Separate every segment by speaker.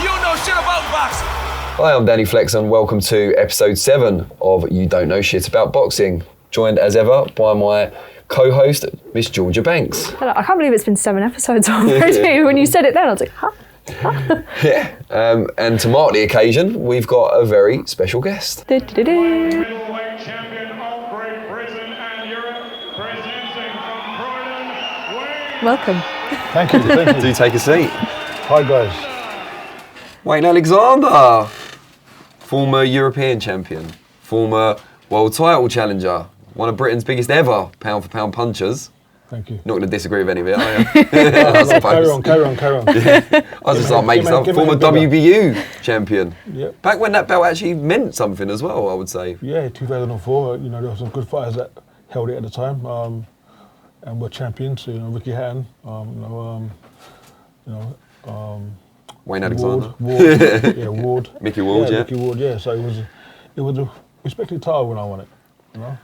Speaker 1: You know shit about boxing.
Speaker 2: Hi, I'm Danny Flex and welcome to episode 7 of You Don't Know Shit About Boxing. Joined as ever by my co-host, Miss Georgia Banks.
Speaker 3: Hello. I can't believe it's been 7 episodes already. When you said it then, I was like, huh?
Speaker 2: Yeah, and to mark the occasion, we've got a very special guest.
Speaker 4: Middleweight champion of Great Britain and Europe, presenting from Croydon, Wayne.
Speaker 3: Welcome.
Speaker 5: Thank you.
Speaker 2: Do take a seat.
Speaker 5: Hi guys.
Speaker 2: Wayne Alexander, former European champion, former world title challenger, one of Britain's biggest ever pound-for-pound punchers.
Speaker 5: Thank you.
Speaker 2: Not going to disagree with any of it, are you? I suppose.
Speaker 5: Carry on.
Speaker 2: Yeah. I was just like making stuff. Former WBU champion.
Speaker 5: Yep.
Speaker 2: Back when that belt actually meant something as well, I would say.
Speaker 5: Yeah, 2004. You know, there were some good fighters that held it at the time, and were champions. You know, Ricky Hatton.
Speaker 2: Wayne Alexander.
Speaker 5: Ward.
Speaker 2: Mickey Ward, yeah.
Speaker 5: Mickey Ward, yeah. So it was a respected title when I won it. You know.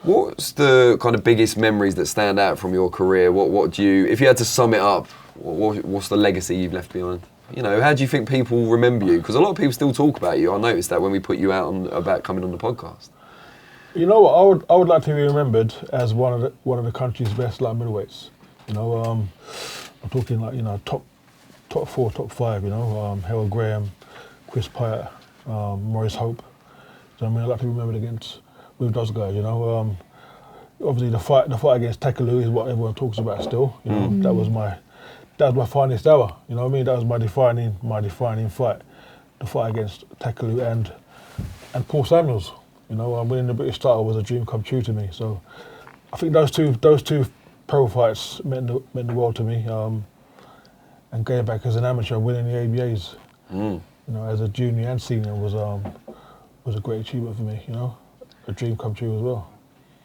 Speaker 2: What's the kind of biggest memories that stand out from your career? What do you, if you had to sum it up, what's the legacy you've left behind? You know, how do you think people remember you? Because a lot of people still talk about you. I noticed that when we put you out about coming on the podcast.
Speaker 5: You know what? I would like to be remembered as one of the country's best light middleweights. You know, I'm talking like, you know, top 4, top 5. You know, Harold Graham, Chris Pyatt, Maurice Hope. So I mean, I'd like to be remembered with those guys. You know, obviously the fight against Takaloo is what everyone talks about still. You know, that was my finest hour. You know what I mean? That was my defining fight. The fight against Takaloo and Paul Samuels. You know, winning the British title was a dream come true to me. So I think those two pro fights meant the world to me. And going back as an amateur, winning the ABAs, you know, as a junior and senior was a great achievement for me. You know, a dream come true as well.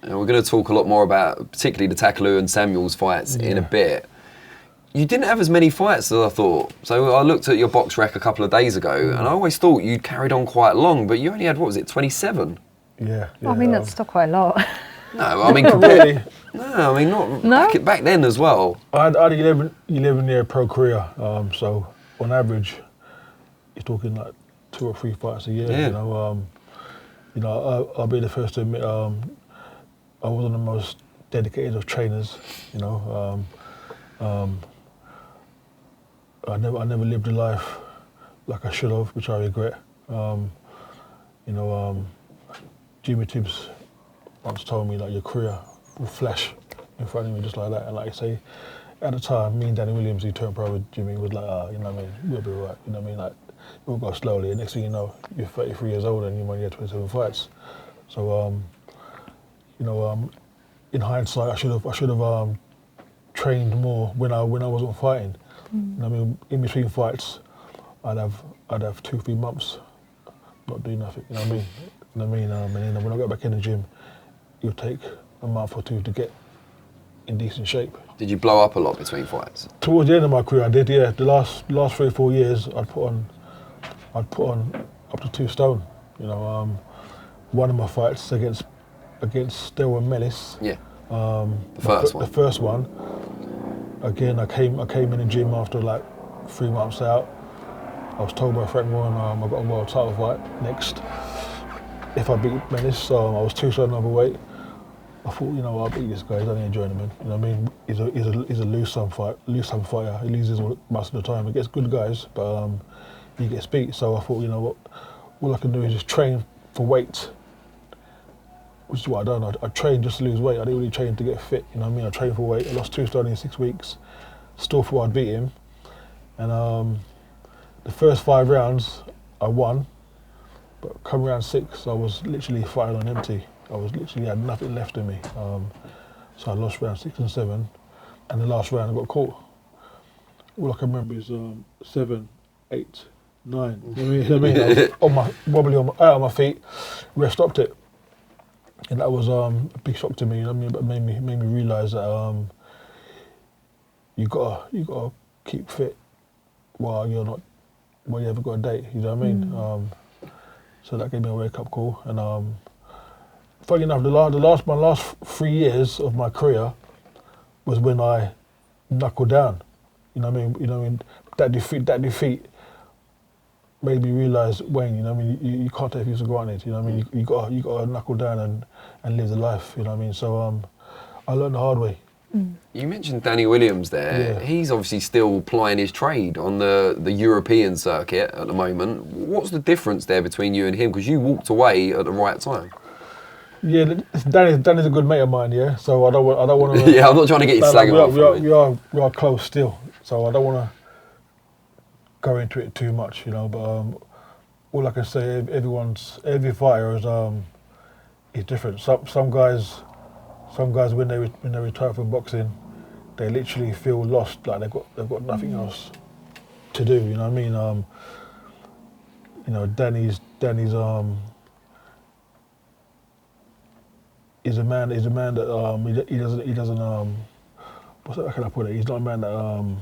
Speaker 2: And we're going to talk a lot more about particularly the Takaloo and Samuels fights in a bit. You didn't have as many fights as I thought. So I looked at your box rec a couple of days ago, and I always thought you'd carried on quite long, but you only had, 27?
Speaker 5: Yeah.
Speaker 3: I mean, that's still quite a lot.
Speaker 2: No, I mean,
Speaker 5: not really.
Speaker 2: No, I mean, not
Speaker 3: No?
Speaker 2: back then as well.
Speaker 5: I had 11-year pro career, so on average, you're talking like 2 or 3 fights a year.
Speaker 2: Yeah.
Speaker 5: You know, I'll be the first to admit I wasn't the most dedicated of trainers. You know, I never lived a life like I should have, which I regret. Jimmy Tibbs once told me like your career will flash in front of me just like that, and like I say, at the time, me and Danny Williams, who turned pro with Jimmy, was like, you know what I mean, we'll be all right. You know what I mean, like we'll go slowly. And next thing you know, you're 33 years old and you've only had 27 fights. So, in hindsight, I should have trained more when I wasn't fighting. You know what I mean, in between fights, I'd have 2-3 months not doing nothing. You know what I mean? You know what I mean? And then when I go back in the gym, it'll take a month or 2 to get in decent shape.
Speaker 2: Did you blow up a lot between fights?
Speaker 5: Towards the end of my career, I did. Yeah, the last 3 or 4 years, I'd put on up to 2 stone. You know, one of my fights against Stelwa Mellis.
Speaker 2: Yeah.
Speaker 5: The first one. Again, I came in the gym after like 3 months out. I was told by Frank Warren I got a world title fight next if I beat Mellis. I was 2 stone overweight. I thought, you know, I'll beat this guy. He's only a journeyman. You know what I mean? He's a lose-some fighter. He loses most of the time. He gets good guys, but he gets beat. So I thought, you know what? All I can do is just train for weight, which is what I done. I trained just to lose weight. I didn't really train to get fit. You know what I mean? I trained for weight. I lost 2 stone in 6 weeks. Still thought I'd beat him. And the first 5 rounds, I won. But come round 6, I was literally fighting on empty. I had nothing left in me. So I lost round 6 and 7. And the last round I got caught. All I can remember is 7, 8, 9. You know what I mean? I was out on my feet. Ref stopped it. And that was a big shock to me. You know what I mean? But made me realise that you gotta keep fit while you haven't got a date. You know what I mean? So that gave me a wake up call. And funny enough, my last 3 years of my career was when I knuckled down. You know what I mean? That defeat made me realise, Wayne, you know what I mean, you can't take things for granted, you know what I mean, you got to knuckle down and live the life, you know what I mean, so I learned the hard way.
Speaker 2: You mentioned Danny Williams there.
Speaker 5: Yeah.
Speaker 2: He's obviously still plying his trade on the European circuit at the moment. What's the difference there between you and him? Because you walked away at the right time.
Speaker 5: Yeah, Danny's a good mate of mine, yeah, so I don't want to...
Speaker 2: Yeah, I'm not trying to get you slagging off.
Speaker 5: We are close still, so I don't want to go into it too much, you know, but all I can say, every fighter is different. Some guys when they retire from boxing, they literally feel lost, like they've got nothing else to do. You know what I mean? You know, Danny's is a man that he doesn't how can I put it? He's not a man that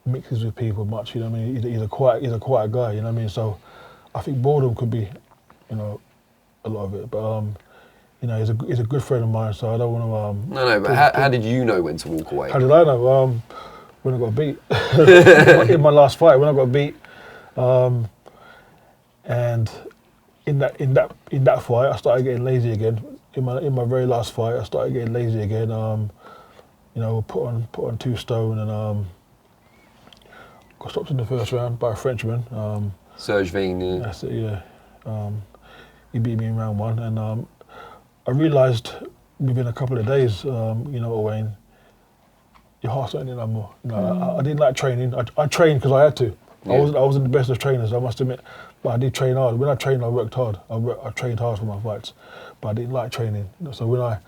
Speaker 5: mixes with people much. You know what I mean? He's a quiet guy. You know what I mean? So I think boredom could be, you know, a lot of it, but. You know, he's a good friend of mine, so I don't want to...
Speaker 2: No, but how did you know when to walk away?
Speaker 5: How did I know? When I got beat. In my last fight, when I got beat. And in that fight, I started getting lazy again. In my very last fight, I started getting lazy again. You know, put on 2 stone and got stopped in the first round by a Frenchman.
Speaker 2: Serge Vigne.
Speaker 5: That's it, yeah. He beat me in round 1, and I realised within a couple of days, you know, Wayne, your heart's not in it no more. You know, I didn't like training. I trained because I had to. Yeah. I wasn't the best of trainers, I must admit, but I did train hard. When I trained, I worked hard. I trained hard for my fights, but I didn't like training. So when I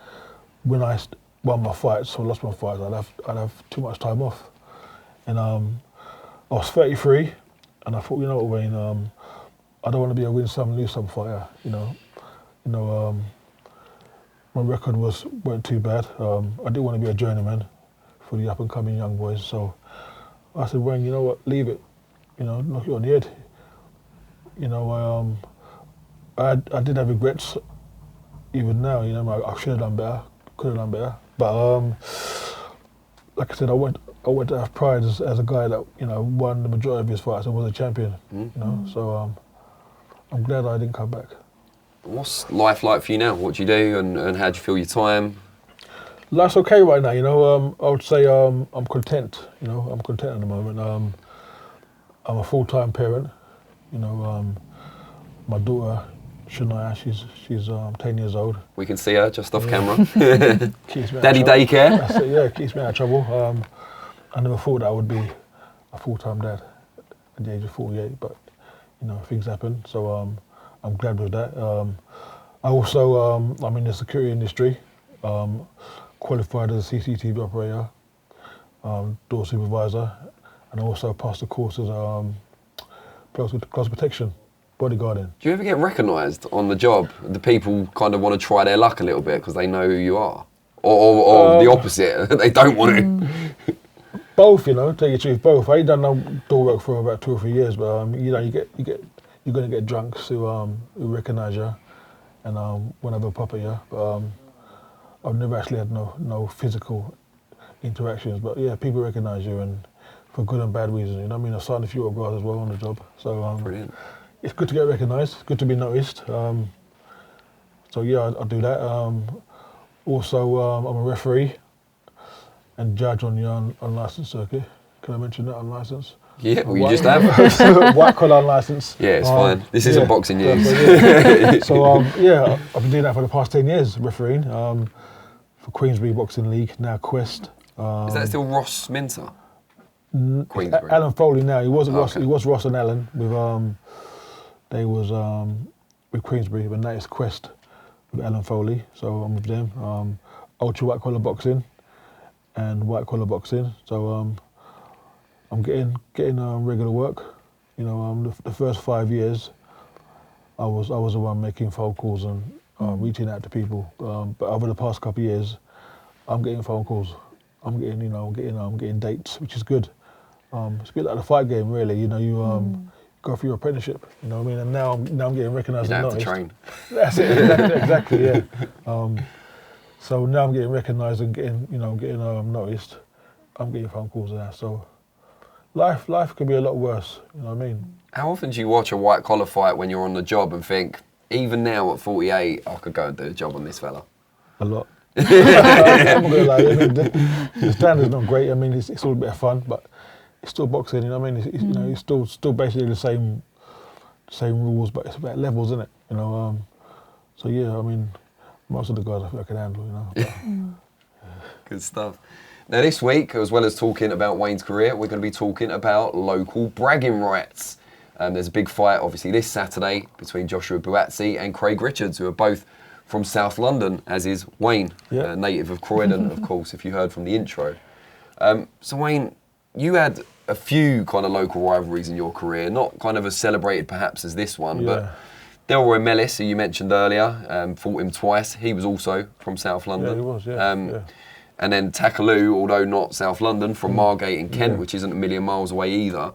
Speaker 5: won my fights or lost my fights, I'd have too much time off. And I was 33, and I thought, you know what, Wayne, I don't want to be a win some, lose some fighter. You know. My record weren't too bad. I didn't want to be a journeyman for the up and coming young boys. So I said, Wayne, you know what, leave it. You know, knock it on the head. You know, I did have regrets even now. You know, I should have done better, could have done better. But like I said, I went to have pride as a guy that, you know, won the majority of his fights and was a champion. You know, so I'm glad I didn't come back.
Speaker 2: What's life like for you now? What do you do, and how do you fill your time?
Speaker 5: Life's okay right now, you know. I would say I'm content. You know, I'm content at the moment. I'm a full-time parent. You know, my daughter Shania, she's 10 years old.
Speaker 2: We can see her just off camera.
Speaker 5: Daddy
Speaker 2: daycare.
Speaker 5: That's it, yeah, keeps me out of trouble. I never thought that I would be a full-time dad at the age of 48, but you know, things happen. So I'm glad with that. I also, I'm in the security industry, qualified as a CCTV operator, door supervisor, and also passed the course as close protection, bodyguarding.
Speaker 2: Do you ever get recognised on the job? Do people kind of want to try their luck a little bit because they know who you are? Or the opposite, they don't want to?
Speaker 5: Both, you know, tell you the truth, both. I ain't done no door work for about 2 or 3 years, but you know, you're going to get drunks who recognise you and want to have a pop at you. But I've never actually had no physical interactions. But yeah, people recognise you, and for good and bad reasons. You know what I mean? I've signed a few autographs as well on the job. So
Speaker 2: brilliant.
Speaker 5: It's good to get recognised. It's good to be noticed. So yeah, I do that. Also, I'm a referee and judge on the unlicensed circuit. Can I mention that, unlicensed?
Speaker 2: Yeah, well, you just have.
Speaker 5: White collar unlicensed.
Speaker 2: Yeah, it's fine. This isn't boxing news.
Speaker 5: So yeah, I've been doing that for the past 10 years, refereeing for Queensbury Boxing League, now Quest.
Speaker 2: Is that still Ross Minter? Queensbury.
Speaker 5: Alan Foley now. He wasn't Ross.
Speaker 2: Okay.
Speaker 5: He was Ross and Alan with they was with Queensbury, but now it's Quest with Alan Foley. So I'm with them. Ultra white collar boxing and white collar boxing. So I'm getting regular work. You know, the first 5 years, I was the one making phone calls and reaching out to people. But over the past couple of years, I'm getting phone calls. I'm getting dates, which is good. It's a bit like the fight game, really. You know, you go through your apprenticeship. You know what I mean? And now I'm getting recognised and noticed.
Speaker 2: You don't have to train.
Speaker 5: That's it. Exactly. Yeah. So now I'm getting recognised and getting noticed. I'm getting phone calls now. So life could be a lot worse. You know what I mean?
Speaker 2: How often do you watch a white collar fight when you're on the job and think, even now at 48, I could go and do a job on this fella?
Speaker 5: A lot. I'm not gonna lie. I mean, the standard's not great. I mean, it's all a bit of fun, but it's still boxing. You know what I mean? It's, you know, it's still basically the same rules, but it's about levels, isn't it? You know. So yeah, I mean, most of the guys I think I can handle. You know.
Speaker 2: Good stuff. Now this week, as well as talking about Wayne's career, we're going to be talking about local bragging rights. There's a big fight, obviously, this Saturday between Joshua BUATSI and Craig Richards, who are both from South London, as is Wayne, native of Croydon, of course, if you heard from the intro. So Wayne, you had a few kind of local rivalries in your career, not kind of as celebrated perhaps as this one, but Delroy Mellis, who you mentioned earlier, fought him twice. He was also from South London.
Speaker 5: Yeah, he was, yeah.
Speaker 2: And then Takaloo, although not South London, from Margate in Kent, which isn't a million miles away either.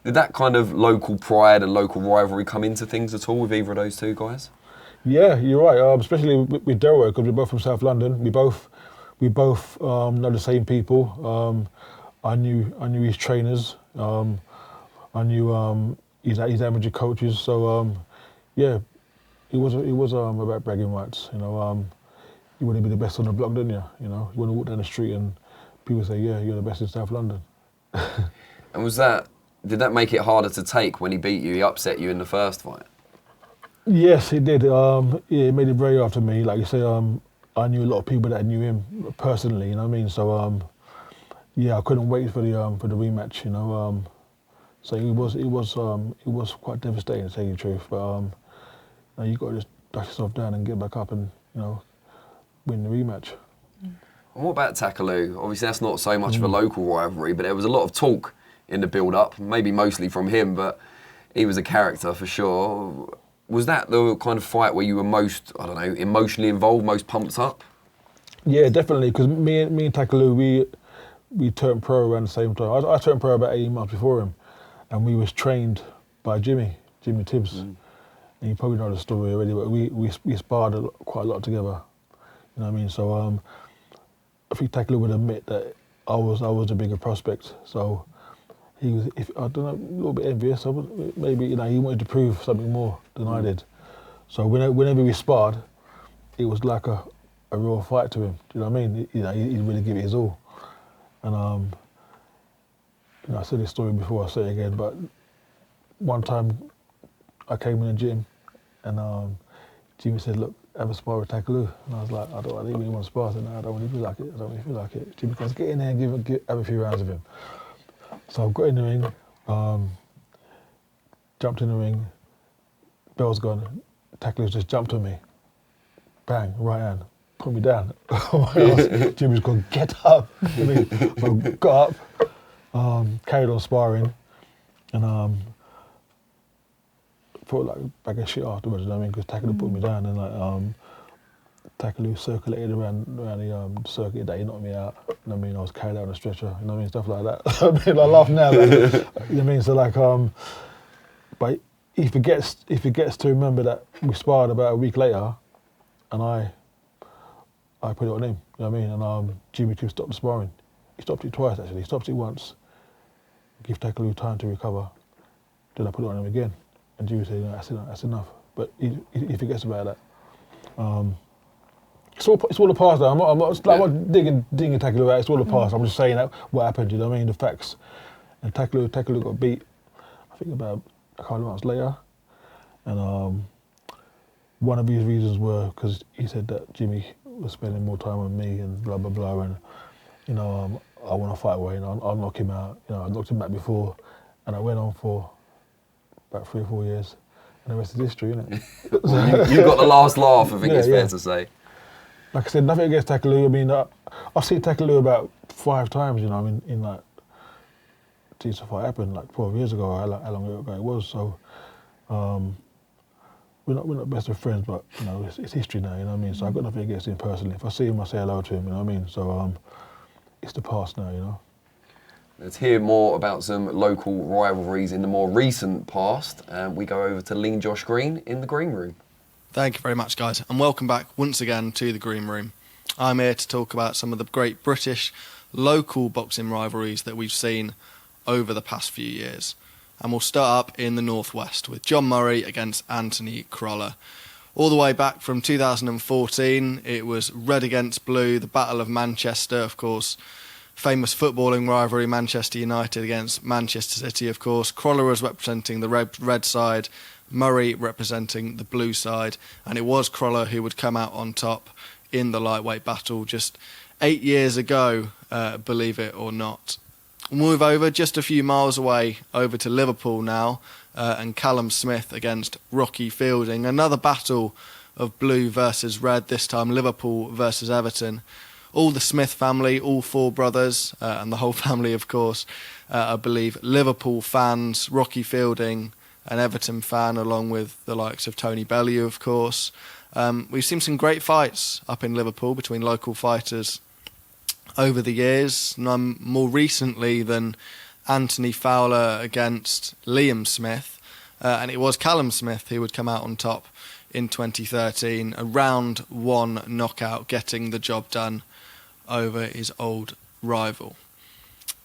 Speaker 2: Did that kind of local pride and local rivalry come into things at all with either of those two guys?
Speaker 5: Yeah, you're right. Especially with Delroy, because we're both from South London. We both know the same people. I knew his trainers. I knew his amateur coaches. So yeah, it was about bragging rights. You know, you want to be the best on the block, don't you? You know, you want to walk down the street and people say, yeah, you're the best in South London.
Speaker 2: And did that make it harder to take when he beat you? He upset you in the first fight?
Speaker 5: Yes, it did. Yeah, it made it very hard for me. Like you say, I knew a lot of people that knew him personally. You know what I mean? So yeah, I couldn't wait for the rematch. You know, so it was quite devastating to tell you the truth. But you got to just dust yourself down and get back up and win the rematch.
Speaker 2: And what about Takaloo? Obviously, that's not so much of a local rivalry, but there was a lot of talk in the build-up, maybe mostly from him, but he was a character for sure. Was that the kind of fight where you were most, I don't know, emotionally involved, most pumped up? Yeah,
Speaker 5: definitely, because me and Takaloo, we turned pro around the same time. I turned pro about 18 months before him, and we was trained by Jimmy Tibbs. And you probably know the story already, but we sparred quite a lot together. You know what I mean? So I think Takaloo would admit that I was a bigger prospect. So he was, I don't know, a little bit envious. Maybe he wanted to prove something more than I did. So whenever we sparred, it was like a real fight to him. Do you know what I mean? He'd really give it his all. And I said this story before, I'll say it again. But one time I came in the gym, and Jimmy said, "Look, have a spar with Takaloo." And I was like, I didn't really want to spar. I said, "No, I don't really feel like it. I don't really feel like it." Jimmy goes, "Get in there and have a few rounds with him." So I got in the ring, jumped in the ring, bell's gone, Takaloo just jumped on me. Bang, right hand, put me down. Jimmy's gone, "Get up." So I got up, carried on sparring, and put like a bag of shit afterwards, you know what I mean? Because Takaloo put me down, and Takaloo circulated around the circuit that he knocked me out. You know what I mean? I was carried out on a stretcher, you know what I mean? Stuff like that. I mean, I laugh now, you know what I mean? So like, but he forgets to remember that we sparred about a week later, and I put it on him, you know what I mean? And Jimmy Tibbs stopped the sparring. He stopped it twice actually. He stopped it once, give Takaloo time to recover. Then I put it on him again, and Jimmy said, that's enough. But he forgets about that. It's all a past though. I'm not digging Takaloo out. It's all a past. I'm just saying that what happened. You know what I mean? The facts. And Takaloo got beat, I think about a couple of months later. And one of his reasons were because he said that Jimmy was spending more time with me and blah blah blah. And I want to fight Wayne. I'll knock him out. I knocked him out before, and I went on for about 3 or 4 years. And the rest is history, isn't it?
Speaker 2: Well, you got the last laugh, I think it's fair to say.
Speaker 5: Like I said, nothing against Takaloo. I mean, I've seen Takaloo about 5 times, in like, since the fight happened, like 12 years ago, how long ago it was. So, we're not best of friends, but, it's history now, you know what I mean? So I've got nothing against him personally. If I see him, I say hello to him, you know what I mean? So, it's the past now,
Speaker 2: Let's hear more about some local rivalries in the more recent past. We go over to Lean Josh Green in the green room.
Speaker 1: Thank you very much, guys, and welcome back once again to the Green Room. I'm here to talk about some of the great British local boxing rivalries that we've seen over the past few years. And we'll start up in the Northwest with John Murray against Anthony Crowler. All the way back from 2014, it was red against blue, the Battle of Manchester, of course. Famous footballing rivalry, Manchester United against Manchester City, of course. Crowler was representing the red side, Murray representing the blue side, and it was Crowler who would come out on top in the lightweight battle just 8 years ago, believe it or not. We'll move over just a few miles away over to Liverpool now, and Callum Smith against Rocky Fielding. Another battle of blue versus red, this time Liverpool versus Everton. All the Smith family, all four brothers, and the whole family, of course, I believe Liverpool fans, Rocky Fielding, an Everton fan, along with the likes of Tony Bellew, of course. We've seen some great fights up in Liverpool between local fighters over the years, none more recently than Anthony Fowler against Liam Smith, and it was Callum Smith who would come out on top in 2013, a round one knockout, getting the job done over his old rival.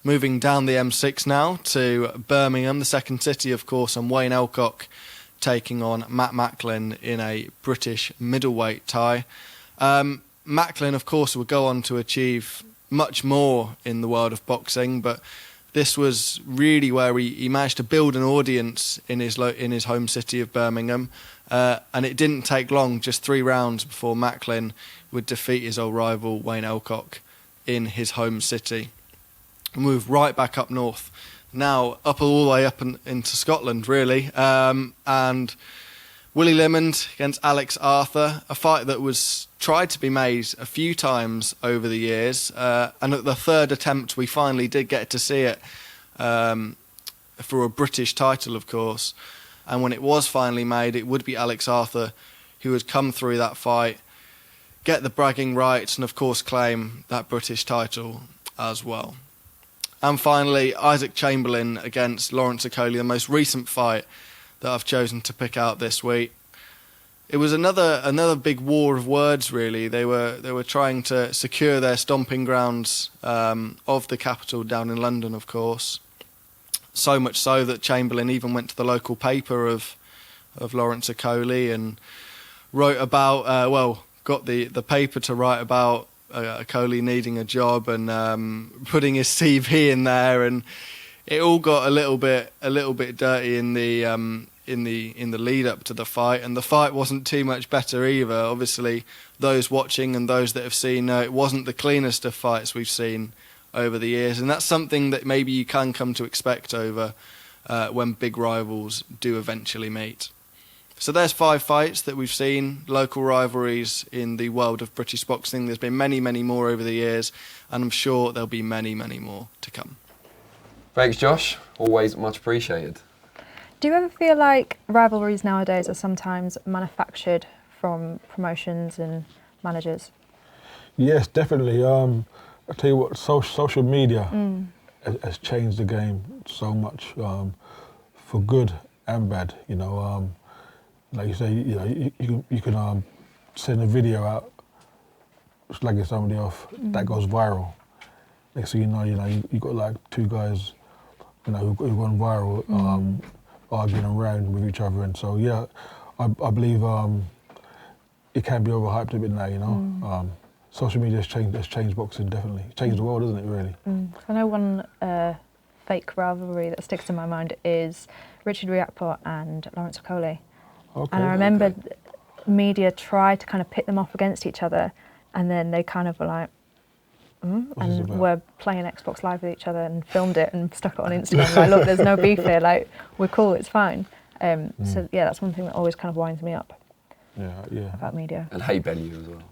Speaker 1: Moving down the M6 now to Birmingham, the second city, of course, and Wayne Elcock taking on Matt Macklin in a British middleweight tie. Macklin, of course, would go on to achieve much more in the world of boxing, but this was really where he managed to build an audience in his home city of Birmingham, and it didn't take long, just 3 rounds, before Macklin would defeat his old rival Wayne Elcock in his home city. Move right back up north, now up all the way up into Scotland, really, and Willie Limond against Alex Arthur, a fight that was tried to be made a few times over the years, and at the third attempt we finally did get to see it for a British title, of course. And when it was finally made, it would be Alex Arthur who would come through that fight, get the bragging rights, and of course claim that British title as well. And finally, Isaac Chamberlain against Lawrence Okoli, the most recent fight that I've chosen to pick out this week. It was another big war of words, really. They were trying to secure their stomping grounds of the capital down in London, of course. So much so that Chamberlain even went to the local paper of Lawrence Okoli and wrote about, got the paper to write about Okoli needing a job and putting his CV in there, and it all got a little bit dirty in the lead up to the fight, and the fight wasn't too much better either. Obviously, those watching and those that have seen know it wasn't the cleanest of fights we've seen over the years, and that's something that maybe you can come to expect over when big rivals do eventually meet. So there's 5 fights that we've seen, local rivalries in the world of British boxing. There's been many, many more over the years, and I'm sure there'll be many, many more to come.
Speaker 2: Thanks, Josh. Always much appreciated.
Speaker 3: Do you ever feel like rivalries nowadays are sometimes manufactured from promotions and managers?
Speaker 5: Yes, definitely. I tell you what, social media has changed the game so much, for good and bad. You know, like you say, you can send a video out, slagging somebody off, that goes viral. Next thing you know, you got like 2 guys, who've gone viral, arguing around with each other, and so yeah, I believe it can be overhyped a bit now. Social media has changed boxing, definitely. It's changed the world, isn't it, really?
Speaker 3: I know one fake rivalry that sticks in my mind is Richard Riakpo and Lawrence Okoli.
Speaker 5: Okay.
Speaker 3: And I remember media tried to kind of pit them off against each other, and then they kind of were like, and were playing Xbox Live with each other and filmed it and stuck it on Instagram. Like, look, there's no beef here. Like, we're cool, it's fine. So yeah, that's one thing that always kind of winds me up.
Speaker 5: Yeah.
Speaker 3: About media.
Speaker 2: And Hay Bellew as well.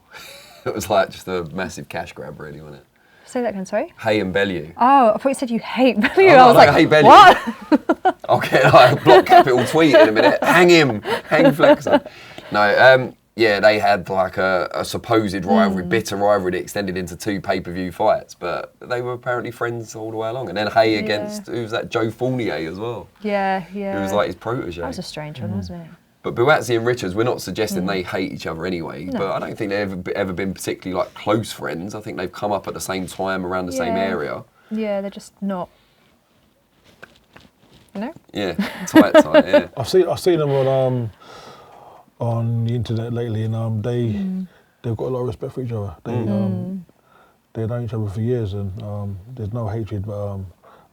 Speaker 2: It was like just a massive cash grab, really, wasn't it?
Speaker 3: Say that again, sorry?
Speaker 2: Hay and Bellew.
Speaker 3: Oh, I thought you said you hate Bellew.
Speaker 2: Oh,
Speaker 3: I was like,
Speaker 2: hate Bellew.
Speaker 3: what?
Speaker 2: I'll get like a block capital tweet in a minute. Hang him, hang Flexer. No, yeah, they had like a supposed rivalry, bitter rivalry that extended into 2 pay-per-view fights, but they were apparently friends all the way along. And then Hay against, who was that, Joe Fournier as well.
Speaker 3: Yeah.
Speaker 2: Who was like his protege.
Speaker 3: That was a strange one, wasn't it?
Speaker 2: But BUATSI and Richards, we're not suggesting they hate each other anyway, but I don't think they've ever been particularly like close friends. I think they've come up at the same time around the same area.
Speaker 3: Yeah, they're just not No?
Speaker 2: Yeah, tight, yeah.
Speaker 5: I've seen them on the internet lately, and they've got a lot of respect for each other. They've known each other for years, and there's no hatred. But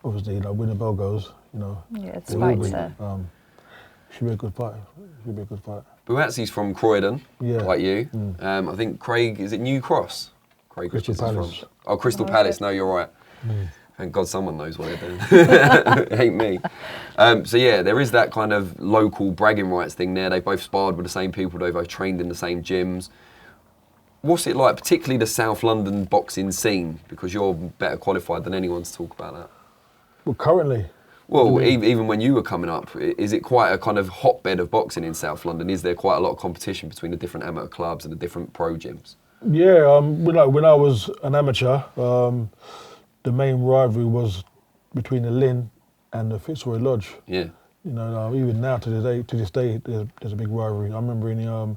Speaker 5: obviously, when the bell goes,
Speaker 3: Yeah, it's
Speaker 5: there will be.
Speaker 3: fights.
Speaker 5: Should be a good fight. Should be a good fight.
Speaker 2: BUATSI's from Croydon, like you. I think Craig, is it New Cross? Craig
Speaker 5: Crystal
Speaker 2: Richards
Speaker 5: Palace.
Speaker 2: is from. Oh, Crystal Palace. No, you're right. Thank God someone knows what they're doing. It ain't me. So yeah, there is that kind of local bragging rights thing there. They both sparred with the same people. They both trained in the same gyms. What's it like, particularly the South London boxing scene? Because you're better qualified than anyone to talk about that.
Speaker 5: Well, currently.
Speaker 2: Well, even when you were coming up, is it quite a kind of hotbed of boxing in South London? Is there quite a lot of competition between the different amateur clubs and the different pro gyms?
Speaker 5: Yeah, when I was an amateur, the main rivalry was between the Lynn and the Fitzroy Lodge.
Speaker 2: Yeah.
Speaker 5: Even now to this day, there's a big rivalry. I remember in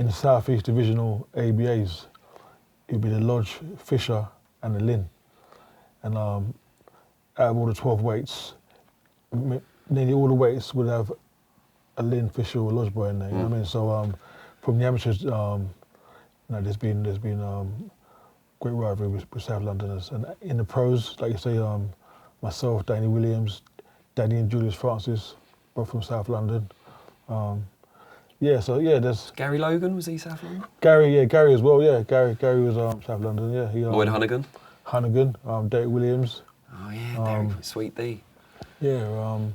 Speaker 5: the South East Divisional ABAs, it would be the Lodge, Fisher, and the Lynn. And out of all the 12 weights, nearly all the weights would have a Lynn, Fisher, or Lodge boy in there. You know what I mean? So from the amateurs, there's been great rivalry with South Londoners. And in the pros, like you say, myself, Danny Williams, Danny and Julius Francis, both from South London. There's
Speaker 2: Gary Logan, was he South London?
Speaker 5: Gary as well. Yeah, Gary was South London. Yeah,
Speaker 2: Lloyd Hunnigan.
Speaker 5: Derek Williams.
Speaker 2: Oh yeah, Derek, Sweet D.
Speaker 5: Yeah,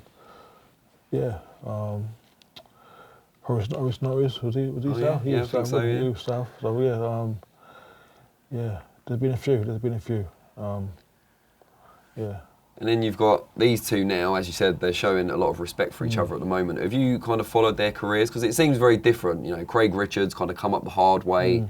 Speaker 5: Horace Norris, was he South?
Speaker 2: Yeah, I think so, yeah.
Speaker 5: He was South. So yeah, there's been a few. Yeah.
Speaker 2: And then you've got these two now, as you said, they're showing a lot of respect for each other at the moment. Have you kind of followed their careers? Because it seems very different. Craig Richards kind of come up the hard way,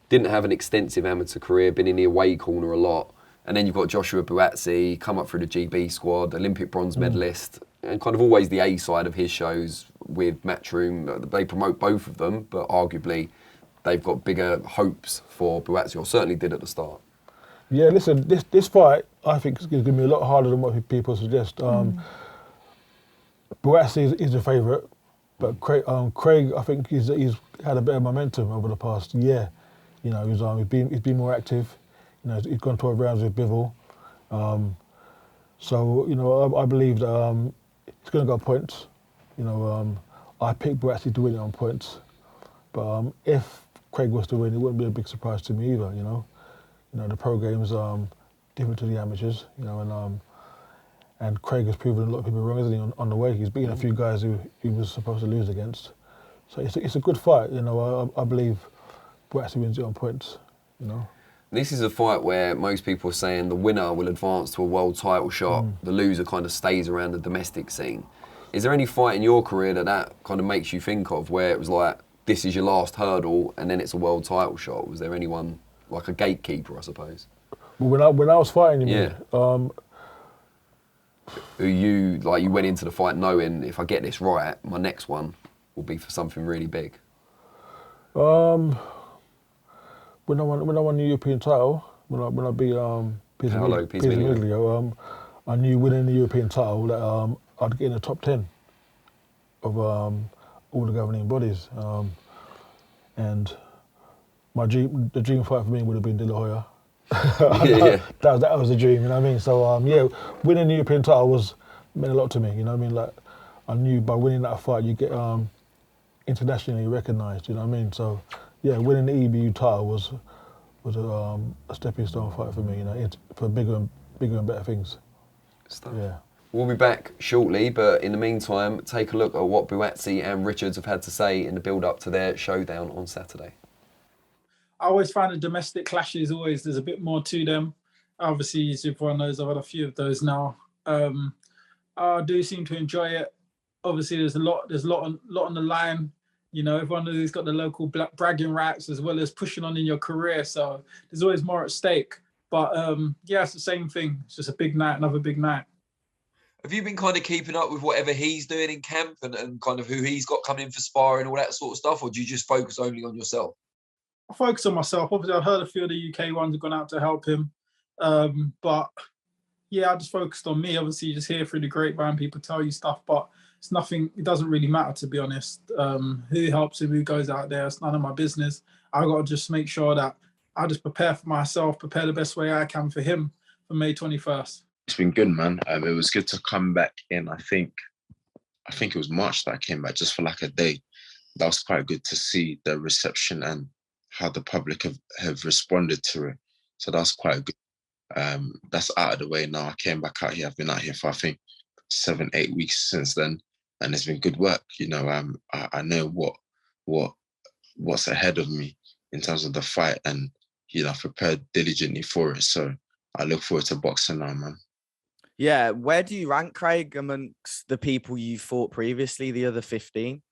Speaker 2: didn't have an extensive amateur career, been in the away corner a lot. And then you've got Joshua BUATSI, come up through the GB squad, Olympic bronze medalist, and kind of always the A side of his shows with Matchroom. They promote both of them, but arguably they've got bigger hopes for BUATSI, or certainly did at the start.
Speaker 5: Yeah, listen, this fight, I think, is going to be a lot harder than what people suggest. BUATSI is the favourite, but Craig, I think he's had a better momentum over the past year. He's been more active. He's gone 12 rounds with Bivol. I believe that he's going to go points. I picked BUATSI to win it on points, but if Craig was to win, it wouldn't be a big surprise to me either. The pro game's different to the amateurs, and Craig has proven a lot of people wrong, isn't he, on the way. He's beaten a few guys who he was supposed to lose against. So it's a good fight, I believe BUATSI wins it on points,
Speaker 2: This is a fight where most people are saying the winner will advance to a world title shot, the loser kind of stays around the domestic scene. Is there any fight in your career that kind of makes you think of where it was like, this is your last hurdle and then it's a world title shot? Was there anyone, like a gatekeeper, I suppose?
Speaker 5: Well, when I was fighting him,
Speaker 2: who you went into the fight knowing, if I get this right, my next one will be for something really big?
Speaker 5: When I won the European title, when I beat Piers Miglio, I knew winning the European title that I'd get in the top 10 of all the governing bodies. And the dream fight for me would have been De La Hoya. That was the dream, you know what I mean? So winning the European title meant a lot to me, you know what I mean? Like, I knew by winning that fight you get internationally recognised, you know what I mean? So winning the EBU title was a stepping stone fight for me, for bigger and better things.
Speaker 2: Stuff.
Speaker 5: Yeah.
Speaker 2: We'll be back shortly, but in the meantime, take a look at what BUATSI and Richards have had to say in the build-up to their showdown on Saturday.
Speaker 6: I always find the domestic clashes there's a bit more to them. Obviously, as everyone knows, I've had a few of those now. I do seem to enjoy it. Obviously, there's a lot on the line. Everyone knows he's got the local bragging rights as well as pushing on in your career. So there's always more at stake. But it's the same thing. It's just a big night, another big night.
Speaker 2: Have you been kind of keeping up with whatever he's doing in camp and kind of who he's got coming in for sparring, all that sort of stuff, or do you just focus only on yourself?
Speaker 6: I focus on myself. Obviously, I've heard a few of the UK ones have gone out to help him. But I just focused on me. Obviously, you just hear through the grapevine, people tell you stuff, but it's nothing. It doesn't really matter, to be honest. Who helps him, who goes out there, it's none of my business. I got to just make sure that I just prepare for myself, prepare the best way I can for him for May 21st.
Speaker 7: It's been good, man. It was good to come back in. I think it was March that I came back, just for like a day. That was quite good to see the reception and how the public have responded to it. So that's quite good. That's out of the way now. I came back out here. I've been out here for, I think, 7-8 weeks since then, and it's been good work. You know, I know what's ahead of me in terms of the fight, and you know, I've prepared diligently for it. So I look forward to boxing now, man.
Speaker 8: Yeah, where do you rank Craig amongst the people you fought previously, the other 15?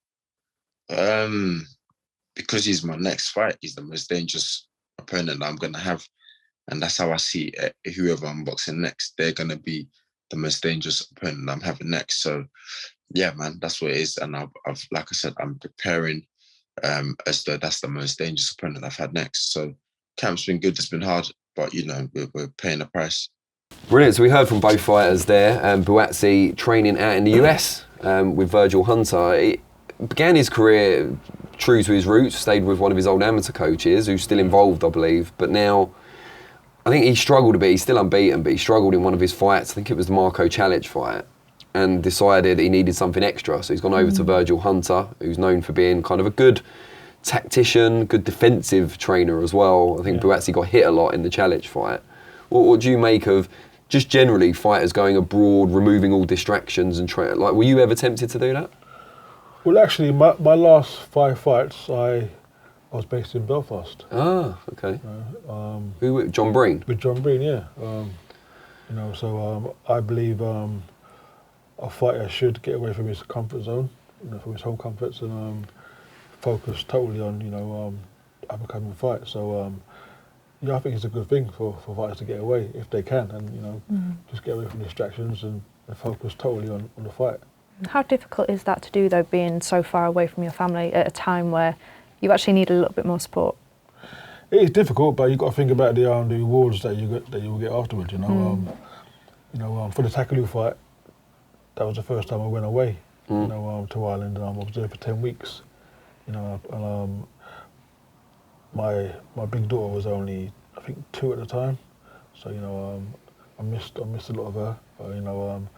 Speaker 7: Because he's my next fight, he's the most dangerous opponent that I'm gonna have. And that's how I see whoever I'm boxing next. They're going to be the most dangerous opponent I'm having next. So, yeah, man, that's what it is. And I've like I said, I'm preparing as though that's the most dangerous opponent I've had next. So, camp's been good. It's been hard, but, you know, we're paying the price.
Speaker 2: Brilliant. So we heard from both fighters there. BUATSI training out in the US with Virgil Hunter. He began his career true to his roots, stayed with one of his old amateur coaches, who's still involved, I believe. But now, I think he struggled a bit. He's still unbeaten, but he struggled in one of his fights. I think it was the Marco Challenge fight, and decided he needed something extra. So he's gone over to Virgil Hunter, who's known for being kind of a good tactician, good defensive trainer as well. I think BUATSI got hit a lot in the Challenge fight. What do you make of just generally fighters going abroad, removing all distractions and like? Were you ever tempted to do that?
Speaker 5: Well, actually, my last 5 fights, I was based in Belfast.
Speaker 2: Ah, okay. Who? John Breen?
Speaker 5: With John Breen, yeah. You know, so I believe a fighter should get away from his comfort zone, you know, from his home comforts, and focus totally on, you know, upcoming fight. So, yeah, I think it's a good thing for fighters to get away if they can, and you know, just get away from distractions and focus totally on the fight.
Speaker 3: How difficult is that to do, though, being so far away from your family at a time where you actually need a little bit more support?
Speaker 5: It is difficult, but you've got to think about the rewards that you will get afterwards. You know, for the Takaloo fight, that was the first time I went away. You know, to Ireland, and I was there for 10 weeks. You know, and my big daughter was only, I think, 2 at the time. So you know, I missed a lot of her. You know,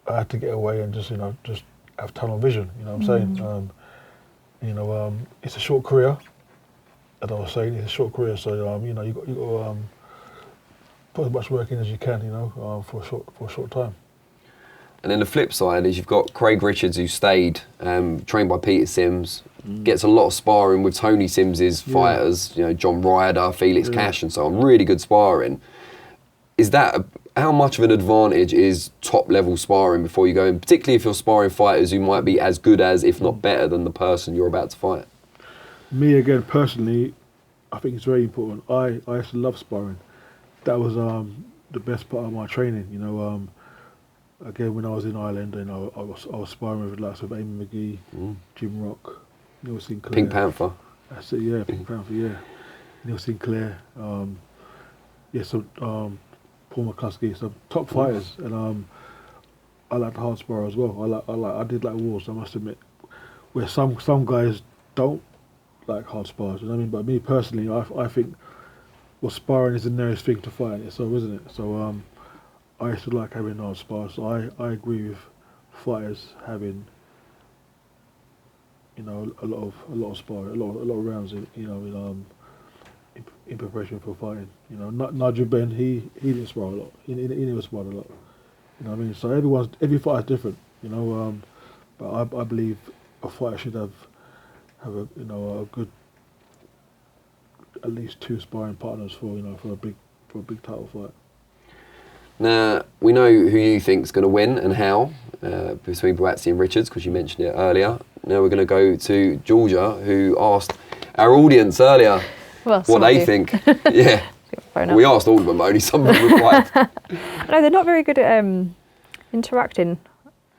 Speaker 5: I had to get away and just have tunnel vision. You know what I'm saying? You know, it's a short career. As I was saying, it's a short career. So you know, you got to put as much work in as you can. You know, for a short time.
Speaker 2: And then the flip side is you've got Craig Richards, who stayed, trained by Peter Sims, gets a lot of sparring with Tony Sims's fighters. You know, John Ryder, Felix Cash, and so on. Really good sparring. Is that how much of an advantage is top level sparring before you go in, particularly if you're sparring fighters who might be as good as, if not better than, the person you're about to fight?
Speaker 5: Me, again, personally, I think it's very important. I used to love sparring. That was the best part of my training. You know, again, when I was in Ireland, you know, I was sparring with the likes of Amy McGee, Jim Rock, Neil Sinclair.
Speaker 2: Pink Panther.
Speaker 5: That's it, yeah, Pink Panther, yeah. Neil Sinclair, Paul McCluskey, some top fighters, and I like the hard spar as well. I did like wars, I must admit, where some guys don't like hard spars. You know what I mean? But me personally, I think, well, sparring is the nearest thing to fighting. So isn't it? So I used to like having hard spars. So I agree with fighters having, you know, a lot of sparring, a lot of rounds. You know, in preparation for fighting. You know, Nigel Benn, he didn't spar a lot. He never sparred a lot. You know what I mean? So every fighter is different. You know, but I believe a fighter should have a good, at least 2 sparring partners for a big title fight.
Speaker 2: Now, we know who you think's going to win and how between BUATSI and Richards, because you mentioned it earlier. Now we're going to go to Georgia, who asked our audience earlier what they think. Yeah, we asked all of them, but only some of them replied.
Speaker 3: No, they're not very good at interacting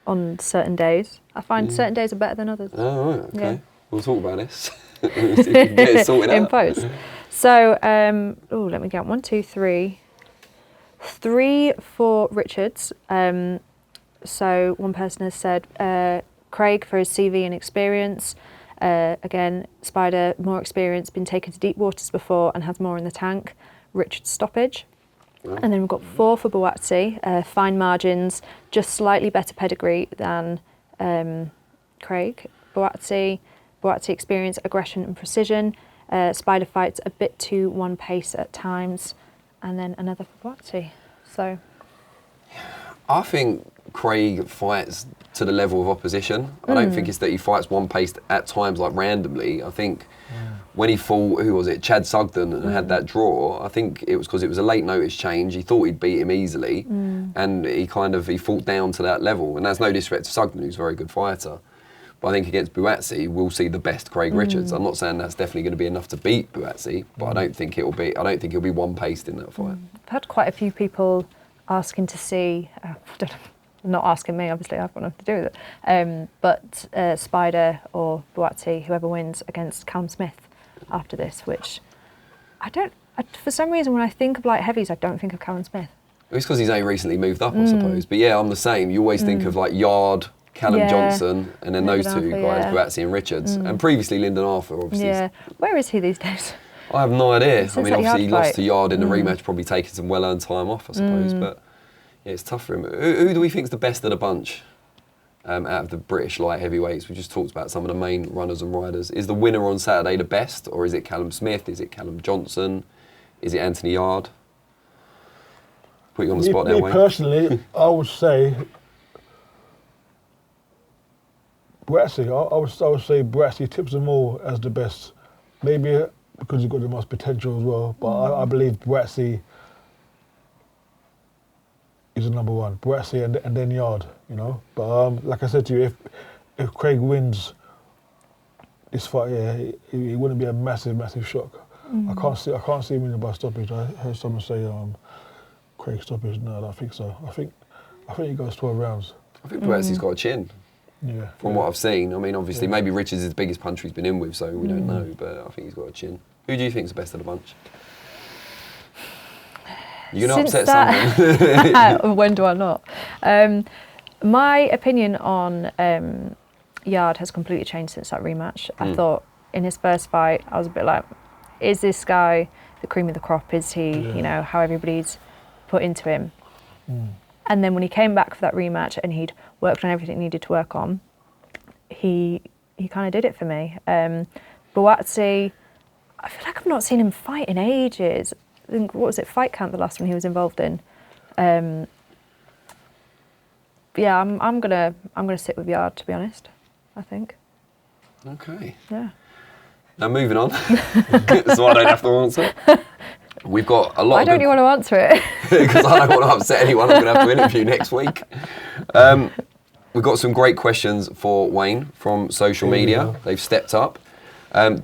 Speaker 3: on certain days. I find certain days are better than others.
Speaker 2: Oh, right, okay. Yeah. We'll talk about this. See if we can get it sorted
Speaker 3: in
Speaker 2: out.
Speaker 3: post. So, let me get 1, 2, 3, 3 for Richards. So one person has said Craig for his CV and experience. Again, Spider, more experience, been taken to deep waters before and has more in the tank. Richards stoppage. And then we've got 4 for BUATSI, fine margins, just slightly better pedigree than Craig. BUATSI experience, aggression and precision. Spider fights a bit too one pace at times. And then another for BUATSI. So
Speaker 2: I think Craig fights to the level of opposition. I don't think it's that he fights one pace at times like randomly. I think when he fought, who was it, Chad Sugden, and had that draw, I think it was because it was a late notice change. He thought he'd beat him easily, and he fought down to that level. And that's no disrespect to Sugden, who's a very good fighter. But I think against BUATSI, we'll see the best Craig Richards. I'm not saying that's definitely going to be enough to beat BUATSI, but I don't think he'll be one paced in that fight.
Speaker 3: I've had quite a few people asking to see. Not asking me, obviously, I've got nothing to do with it. But Spider or BUATSI, whoever wins, against Callum Smith after this, which for some reason, when I think of light heavies, I don't think of Callum Smith.
Speaker 2: It's because he's only recently moved up, I suppose. But yeah, I'm the same. You always think of like Yard, Callum Johnson, and then those two guys, BUATSI and Richards. And previously Lyndon Arthur, obviously.
Speaker 3: Yeah. Where is he these days?
Speaker 2: I have no idea. I mean, obviously he lost to Yard in the rematch, probably taking some well-earned time off, I suppose. But yeah, it's tough for him. Who do we think is the best of the bunch out of the British light heavyweights? We just talked about some of the main runners and riders. Is the winner on Saturday the best, or is it Callum Smith? Is it Callum Johnson? Is it Anthony Yard? Put you on the spot there, Wayne.
Speaker 5: Personally, I would say BUATSI. I would say BUATSI tips them all as the best. Maybe because he's got the most potential as well, but I believe BUATSI is the number one. BUATSI and then Yard, you know. But like I said to you, if Craig wins this fight, yeah, it wouldn't be a massive shock. I can't see him winning by stoppage. I heard someone say Craig stoppage. No, I don't think so. I think he goes 12 rounds.
Speaker 2: I think BUATSI's got a chin.
Speaker 5: Yeah.
Speaker 2: From what I've seen. I mean, obviously, maybe Richards is the biggest puncher he's been in with, so we don't know, but I think he's got a chin. Who do you think is the best of the bunch? You're going to upset someone.
Speaker 3: When do I not? My opinion on Yard has completely changed since that rematch. I thought in his first fight, I was a bit like, is this guy the cream of the crop? Is he, you know, how everybody's put into him? And then when he came back for that rematch and he'd worked on everything he needed to work on, he kind of did it for me. BUATSI, I feel like I've not seen him fight in ages. I think, what was it, Fight Camp, the last one he was involved in. Yeah, I'm gonna sit with Yard, to be honest, I think.
Speaker 2: Okay.
Speaker 3: Yeah.
Speaker 2: Now moving on, so I don't have to answer. We've got a lot.
Speaker 3: Why don't you want to answer it?
Speaker 2: Because I don't want to upset anyone I'm going to have to interview next week. We've got some great questions for Wayne from social media. They've stepped up.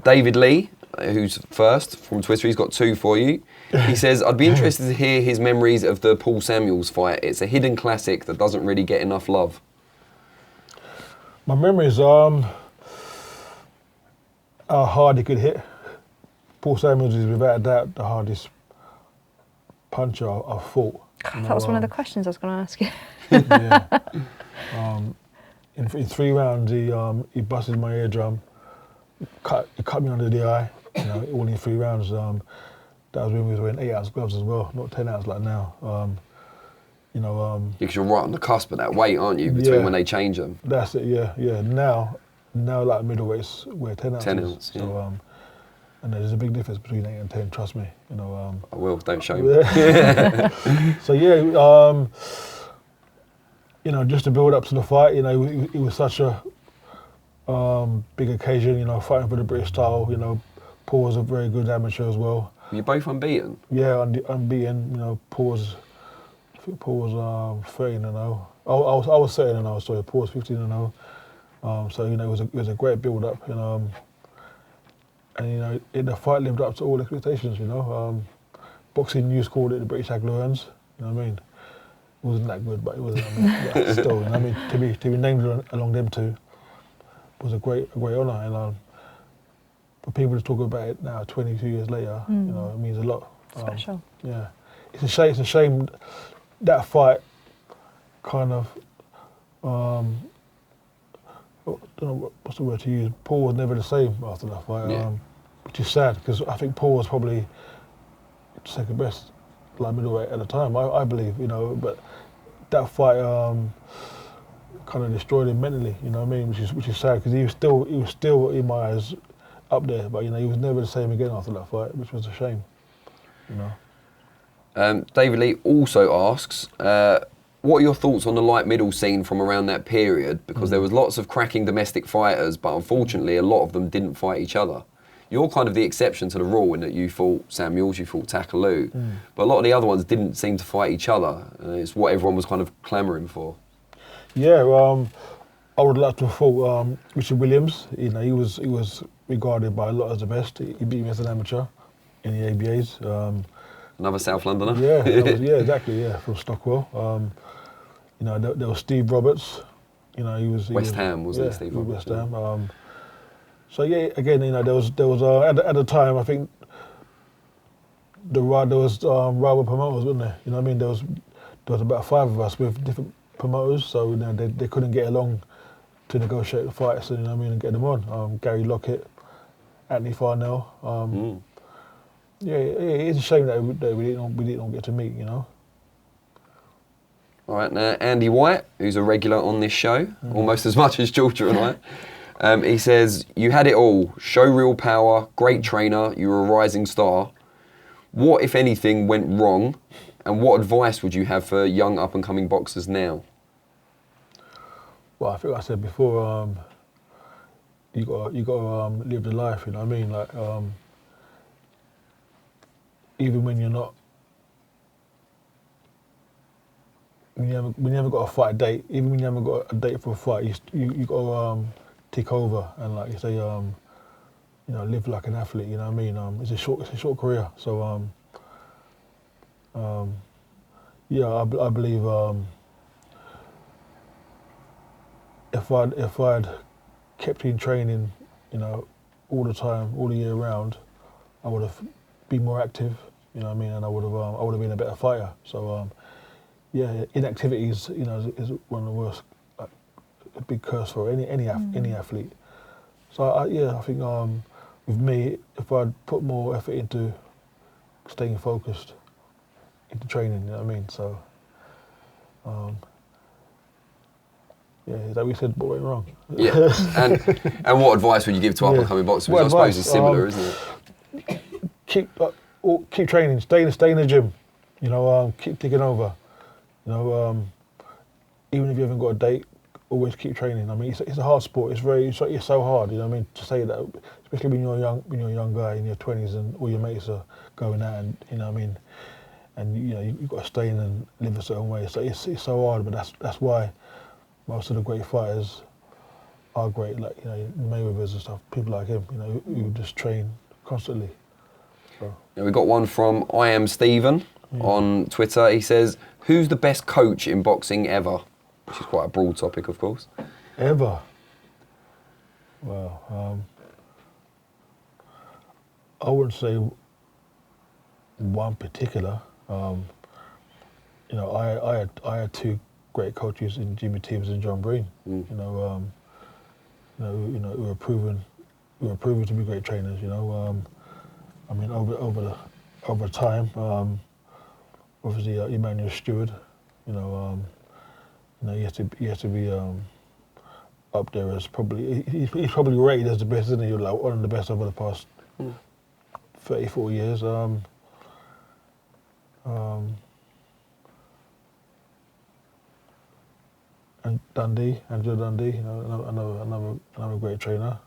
Speaker 2: David Lee, who's first from Twitter, he's got 2 for you. He says, I'd be interested to hear his memories of the Paul Samuels fight. It's a hidden classic that doesn't really get enough love.
Speaker 5: My memories are how hard he could hit. Paul Samuels is without a doubt the hardest puncher I've fought.
Speaker 3: That was one of the questions I was going to ask you.
Speaker 5: Yeah. In 3 rounds, he busted my eardrum, he cut me under the eye. You know, all in 3 rounds. That was when we was wearing 8-ounce gloves as well, not 10-ounce like now. You know.
Speaker 2: Because you're right on the cusp of that weight, aren't you? Between when they change them.
Speaker 5: That's it. Yeah. Now like middleweights wear 10 ounces.
Speaker 2: 10 ounce. Yeah.
Speaker 5: So, and there's a big difference between 8 and 10. Trust me. You know.
Speaker 2: I will. Don't show me.
Speaker 5: So yeah. You know, just to build up to the fight, you know, it was such a big occasion, you know, fighting for the British title. You know, Paul was a very good amateur as well.
Speaker 2: Were you both unbeaten?
Speaker 5: Yeah, unbeaten. You know, I think Paul was 13-0. I was 13-0, sorry. Paul was 15-0. So, you know, it was a great build-up. And you know, the fight lived up to all expectations, you know. Boxing News called it the British Takaloo and Harry. You know what I mean? It wasn't that good, but it wasn't. But still, you know, I mean, to be named along them two was a great honour. And for people to talk about it now, 22 years later, you know, it means a lot.
Speaker 3: Special.
Speaker 5: Yeah, it's a shame that fight kind of, I don't know what's the word to use. Paul was never the same after that fight, which is sad because I think Paul was probably second best light middleweight at the time. I believe, you know, but that fight kind of destroyed him mentally. You know what I mean? Which is sad because he was still in my eyes up there, but you know he was never the same again after that fight, which was a shame. You know.
Speaker 2: David Lee also asks, what are your thoughts on the light middle scene from around that period? Because there was lots of cracking domestic fighters, but unfortunately a lot of them didn't fight each other. You're kind of the exception to the rule in that you fought Sam Mills, you fought Takaloo, but a lot of the other ones didn't seem to fight each other. It's what everyone was kind of clamouring for.
Speaker 5: Yeah, I would like to have fought Richard Williams. You know, he was regarded by a lot as the best. He beat me as an amateur in the ABAs.
Speaker 2: Another South Londoner?
Speaker 5: Yeah, exactly, yeah, from Stockwell. You know, there was Steve Roberts. You know, he was
Speaker 2: West Ham, wasn't it, Steve Roberts?
Speaker 5: West Ham. So yeah, again, you know, there was at the time I think there was rival promoters, wasn't there? You know what I mean? There was about 5 of us with different promoters, so you know they couldn't get along to negotiate the fights, you know what I mean, and get them on. Gary Lockett, Anthony Farnell. Yeah, it's a shame that we didn't get to meet, you know.
Speaker 2: All right, now Andy White, who's a regular on this show, almost as much as Georgia and I. He says, you had it all, show real power, great trainer, you were a rising star. What, if anything, went wrong, and what advice would you have for young up-and-coming boxers now?
Speaker 5: Well, I think I said before, you got to live the life, you know what I mean? Like, even when you're not, when you haven't got a fight date, even when you haven't got a date for a fight, you got to take over and, like you say, you know, live like an athlete. You know what I mean? It's a short career. So yeah, I believe if I'd kept in training, you know, all the time, all the year round, I would have been more active. You know what I mean? And I would have been a better fighter. So yeah, inactivity is, you know, is one of the worst. A big curse for any athlete. So I think with me, if I'd put more effort into staying focused, into training, you know what I mean? So yeah, is that what we said what went wrong?
Speaker 2: Yeah, and what advice would you give to up-and-coming boxers? Which I suppose is similar, isn't it?
Speaker 5: Keep training, stay in the gym, you know, keep taking over, you know, even if you haven't got a date, always keep training. I mean, it's a hard sport. It's so hard. You know what I mean? To say that, especially when you're a young guy in your 20s and all your mates are going out, and you know what I mean. And you know you've got to stay in and live a certain way. So it's so hard. But that's why most of the great fighters are great. Like, you know, Mayweather's and stuff. People like him, you know, who just train constantly. So.
Speaker 2: Yeah, we got one from I Am Stephen on Twitter. He says, "Who's the best coach in boxing ever?" Which is quite a broad topic, of course.
Speaker 5: Ever? Well, I wouldn't say one particular. You know, I had 2 great coaches in Jimmy Teems and John Breen. You know, who were proven to be great trainers. You know, I mean, over time, obviously Emmanuel Stewart. You know, he has to be up there as probably, he's probably rated as the best, isn't he? Like one of the best over the past 34 years. And Angelo Dundee, you know, another great trainer.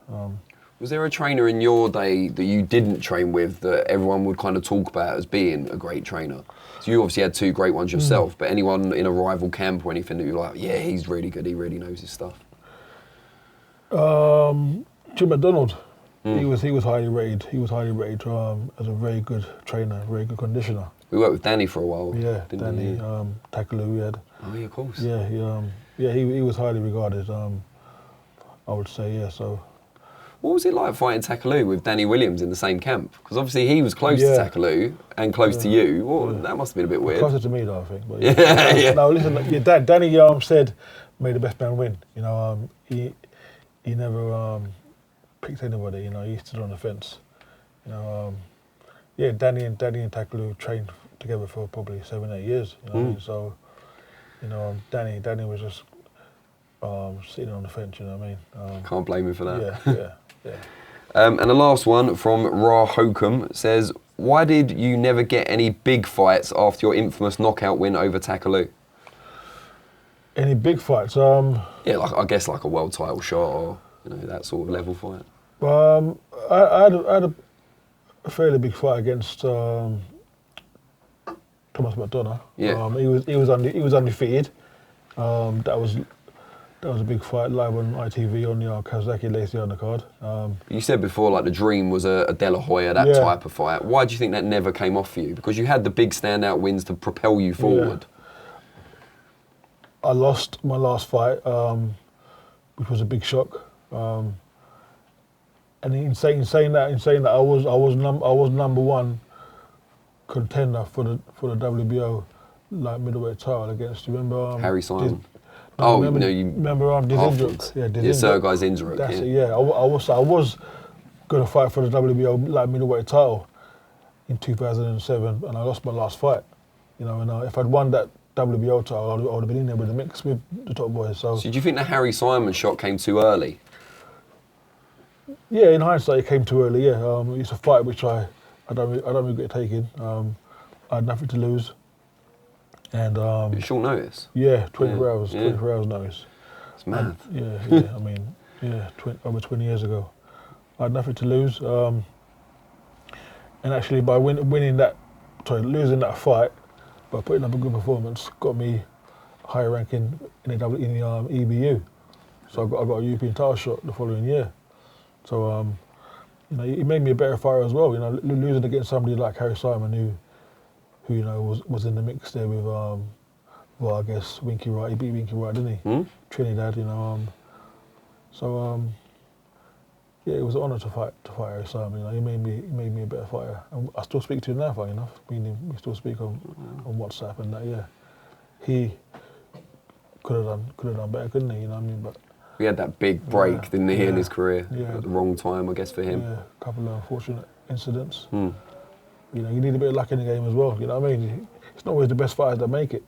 Speaker 2: Was there a trainer in your day that you didn't train with that everyone would kind of talk about as being a great trainer? So you obviously had 2 great ones yourself, but anyone in a rival camp or anything that you're like, yeah, he's really good, he really knows his stuff?
Speaker 5: Jim McDonald, he was highly rated. He was highly rated as a very good trainer, very good conditioner.
Speaker 2: We worked with Danny for a while.
Speaker 5: Yeah, Danny, Takaloo we had.
Speaker 2: Oh yeah, of course.
Speaker 5: Yeah, he was highly regarded. I would say, yeah. So.
Speaker 2: What was it like fighting Takaloo with Danny Williams in the same camp? Because obviously he was close to Takaloo and close to you. Well, that must have been a bit weird.
Speaker 5: Closer to me though, I think. But No, listen, Danny said, "May the best man win." You know, he never picked anybody. You know, he stood on the fence. You know, Danny and Takaloo trained together for probably 7-8 years. You know, so you know, Danny was just sitting on the fence. You know what I mean?
Speaker 2: Can't blame him for that.
Speaker 5: Yeah.
Speaker 2: And the last one from Ra Hokum says, "Why did you never get any big fights after your infamous knockout win over Takaloo?"
Speaker 5: Any big fights?
Speaker 2: Yeah, like I guess like a world title shot or that sort of level fight.
Speaker 5: I had a fairly big fight against Thomas McDonough.
Speaker 2: Yeah.
Speaker 5: He was undefeated. That was a big fight live on ITV on the Kawasaki Lacey undercard.
Speaker 2: You said before, like the dream was a De La Hoya, that type of fight. Why do you think that never came off for you? Because you had the big standout wins to propel you forward.
Speaker 5: I lost my last fight, which was a big shock. And in saying that, I was number one contender for the WBO middleweight title against. You remember
Speaker 2: Harry Simon?
Speaker 5: Remember Dizindruk?
Speaker 2: Yeah, Sergei Zinzruk.
Speaker 5: That's it. Yeah, I was going to fight for the WBO middleweight title in 2007, and I lost my last fight. You know, and if I'd won that WBO title, I would have been in there with the mix with the top boys. So
Speaker 2: do you think the Harry Simon shot came too early?
Speaker 5: Yeah, in hindsight, it came too early. Yeah, it's a fight which I don't regret taking. I had nothing to lose. And
Speaker 2: short notice.
Speaker 5: Yeah, 24 hours. 24 hours notice.
Speaker 2: It's mad.
Speaker 5: I mean, over 20 years ago, I had nothing to lose. And actually, by losing that fight, by putting up a good performance, got me higher ranking in the EBU. So I got a European title shot the following year. So it made me a better fighter as well. You know, losing against somebody like Harry Simon, who was in the mix there with, I guess Winky Wright. He beat Winky Wright, didn't he? Trinidad, you know. It was an honour to fight Harry Simon. You know, he made me a better fighter. And I still speak to him now, funny enough. We still speak on WhatsApp and that. Yeah, he could have done better, couldn't he? You know what I mean? But
Speaker 2: he had that big break, didn't he, in his career at the wrong time, I guess, for him.
Speaker 5: Yeah, a couple of unfortunate incidents. You know, you need a bit of luck in the game as well. You know what I mean? It's not always the best fighters that make it.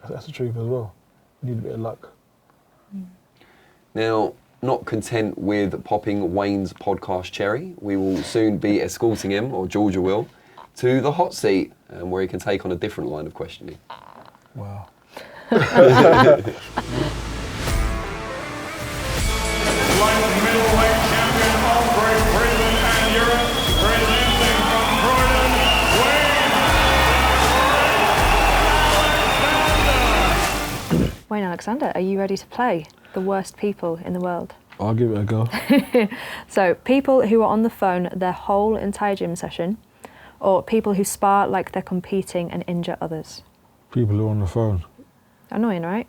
Speaker 5: That's the truth as well. You need a bit of luck.
Speaker 2: Now, not content with popping Wayne's podcast cherry, we will soon be escorting him, or Georgia will, to the hot seat, where he can take on a different line of questioning.
Speaker 5: Wow.
Speaker 4: Light middleweight champion of Great Britain and Europe, presenting from Croydon,
Speaker 3: Wayne Alexander, are you ready to play the worst people in the world?
Speaker 5: I'll give it a go.
Speaker 3: So, people who are on the phone their whole entire gym session, or people who spar like they're competing and injure others?
Speaker 5: People who are on the phone.
Speaker 3: Annoying, right?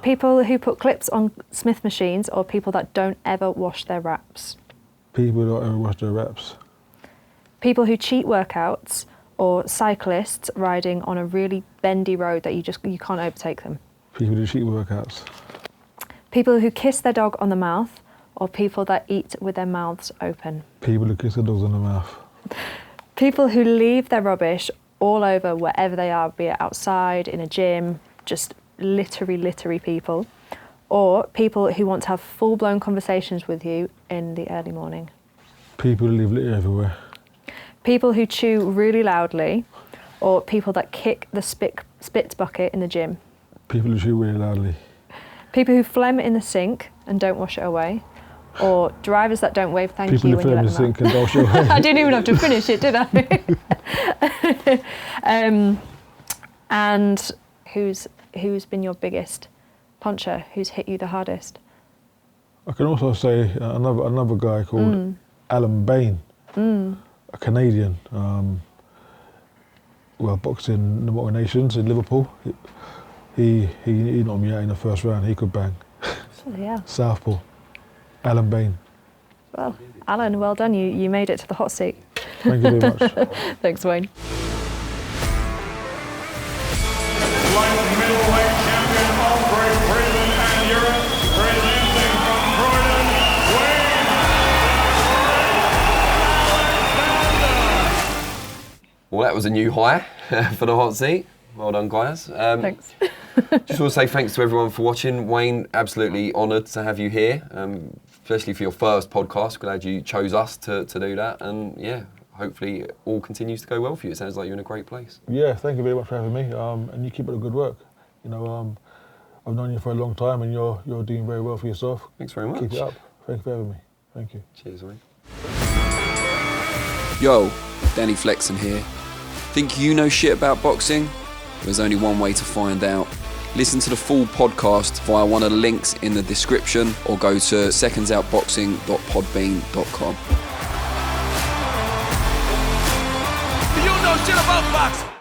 Speaker 3: People who put clips on Smith machines, or people that don't ever wash their wraps?
Speaker 5: People who don't ever wash their wraps.
Speaker 3: People who cheat workouts, or cyclists riding on a really bendy road that you can't overtake them?
Speaker 5: People who cheat workouts.
Speaker 3: People who kiss their dog on the mouth, or people that eat with their mouths open?
Speaker 5: People who kiss their dogs on the mouth.
Speaker 3: People who leave their rubbish all over wherever they are, be it outside, in a gym, just littery people, or people who want to have full-blown conversations with you in the early morning?
Speaker 5: People who leave litter everywhere.
Speaker 3: People who chew really loudly, or people that kick the spit bucket in the gym?
Speaker 5: People who chew really loudly.
Speaker 3: People who phlegm in the sink and don't wash it away, or drivers that don't wave thank you when you let them out?
Speaker 5: People who phlegm in the sink and don't wash it away.
Speaker 3: I didn't even have to finish it, did I? And who's been your biggest puncher? Who's hit you the hardest?
Speaker 5: I can also say another guy called Alan Bain, a Canadian. Boxed in the Motor Nations in Liverpool. He knocked me out in the first round. He could bang.
Speaker 3: Yeah.
Speaker 5: Southpaw. Alan Bain.
Speaker 3: Well, Alan, well done. You made it to the hot seat.
Speaker 5: Thank you very much.
Speaker 3: Thanks, Wayne.
Speaker 4: Light middleweight champion of Great Britain and Europe, presenting from Croydon, Wayne.
Speaker 2: Well, that was a new high for the hot seat. Well done, guys.
Speaker 3: Thanks.
Speaker 2: Just want to say thanks to everyone for watching. Wayne, absolutely honoured to have you here, especially for your first podcast. Glad you chose us to do that. And yeah, hopefully it all continues to go well for you. It sounds like you're in a great place.
Speaker 5: Yeah, thank you very much for having me. And you keep up the good work. You know, I've known you for a long time, and you're doing very well for yourself.
Speaker 2: Thanks very much.
Speaker 5: Keep it up. Thank you for having me. Thank you.
Speaker 2: Cheers, Wayne.
Speaker 9: Yo, Danny Flexen here. Think you know shit about boxing? There's only one way to find out. Listen to the full podcast via one of the links in the description or go to secondsoutboxing.podbean.com.
Speaker 10: You know shit about boxing!